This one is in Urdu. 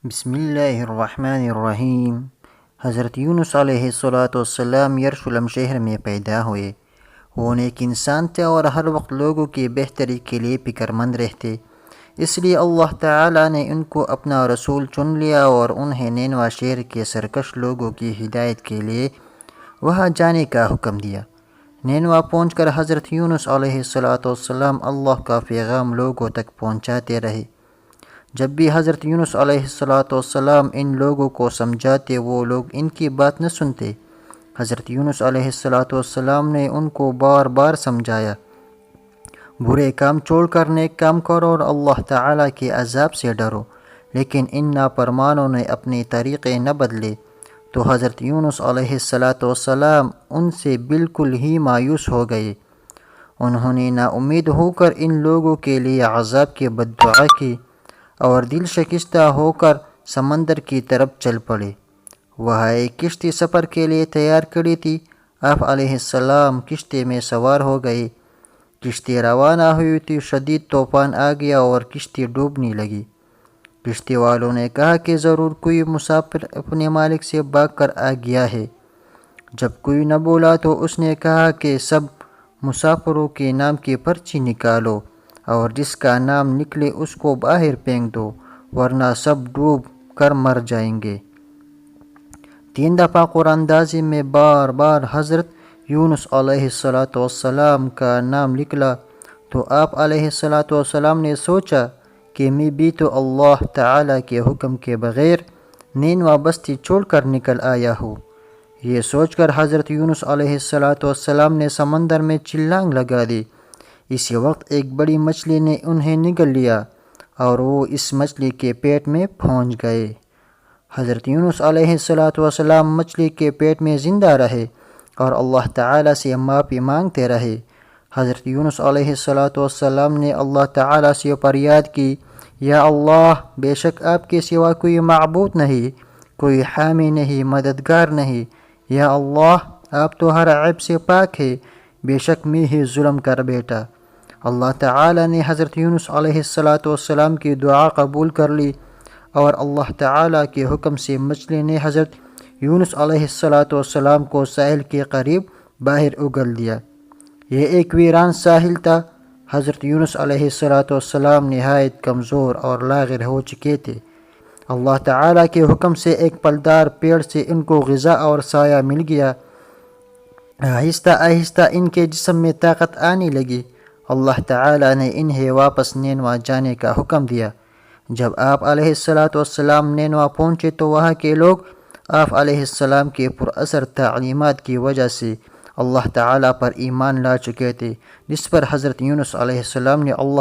بسم اللہ الرحمن الرحیم۔ حضرت یونس علیہ السلام یرشلم شہر میں پیدا ہوئے۔ وہ نیک انسان تھے اور ہر وقت لوگوں کی بہتری کے لیے فکر مند رہتے، اس لیے اللہ تعالیٰ نے ان کو اپنا رسول چن لیا اور انہیں نینوا شہر کے سرکش لوگوں کی ہدایت کے لیے وہاں جانے کا حکم دیا۔ نینوا پہنچ کر حضرت یونس علیہ السلام اللہ کا پیغام لوگوں تک پہنچاتے رہے۔ جب بھی حضرت یونس علیہ السلام ان لوگوں کو سمجھاتے وہ لوگ ان کی بات نہ سنتے۔ حضرت یونس علیہ السلام نے ان کو بار بار سمجھایا، برے کام چھوڑ کر نیک کام کرو اور اللہ تعالیٰ کے عذاب سے ڈرو، لیکن ان نافرمانوں نے اپنے طریقے نہ بدلے تو حضرت یونس علیہ السلام ان سے بالکل ہی مایوس ہو گئے۔ انہوں نے نا امید ہو کر ان لوگوں کے لیے عذاب کی بد دعا کی اور دل شکستہ ہو کر سمندر کی طرف چل پڑے۔ وہاں ایک کشتی سفر کے لیے تیار کری تھی۔ آپ علیہ السلام کشتی میں سوار ہو گئے۔ کشتی روانہ ہوئی تو شدید طوفان آ گیا اور کشتی ڈوبنے لگی۔ کشتی والوں نے کہا کہ ضرور کوئی مسافر اپنے مالک سے بھاگ کر آ گیا ہے۔ جب کوئی نہ بولا تو اس نے کہا کہ سب مسافروں کے نام کی پرچی نکالو اور جس کا نام نکلے اس کو باہر پھینک دو، ورنہ سب ڈوب کر مر جائیں گے۔ 3 دفعہ قرآن دازی میں بار بار حضرت یونس علیہ السلام کا نام نکلا تو آپ علیہ السلام نے سوچا کہ میں بھی تو اللہ تعالیٰ کے حکم کے بغیر نینوا بستی چھوڑ کر نکل آیا ہوں۔ یہ سوچ کر حضرت یونس علیہ السلام نے سمندر میں چھلانگ لگا دی۔ اسی وقت ایک بڑی مچھلی نے انہیں نگل لیا اور وہ اس مچھلی کے پیٹ میں پھنس گئے۔ حضرت یونس علیہ السلام مچھلی کے پیٹ میں زندہ رہے اور اللہ تعالیٰ سے معافی مانگتے رہے۔ حضرت یونس علیہ السلام نے اللہ تعالیٰ سے فریاد کی، یا اللہ، بے شک آپ کے سوا کوئی معبود نہیں، کوئی حامی نہیں، مددگار نہیں۔ یا اللہ، آپ تو ہر عیب سے پاک ہے، بے شک میں ہی ظلم کر بیٹھا۔ اللہ تعالیٰ نے حضرت یونس علیہ السلام کی دعا قبول کر لی اور اللہ تعالیٰ کے حکم سے مچھلی نے حضرت یونس علیہ السلام کو ساحل کے قریب باہر اگل دیا۔ یہ ایک ویران ساحل تھا۔ حضرت یونس علیہ السلام نہایت کمزور اور لاغر ہو چکے تھے۔ اللہ تعالیٰ کے حکم سے ایک پھلدار پیڑ سے ان کو غذا اور سایہ مل گیا۔ آہستہ آہستہ ان کے جسم میں طاقت آنے لگی۔ اللہ تعالیٰ نے انہیں واپس نینوا جانے کا حکم دیا۔ جب آپ علیہ السلام نینوا پہنچے تو وہاں کے لوگ آپ علیہ السلام کے پراثر تعلیمات کی وجہ سے اللہ تعالیٰ پر ایمان لا چکے تھے، جس پر حضرت یونس علیہ السلام نے اللہ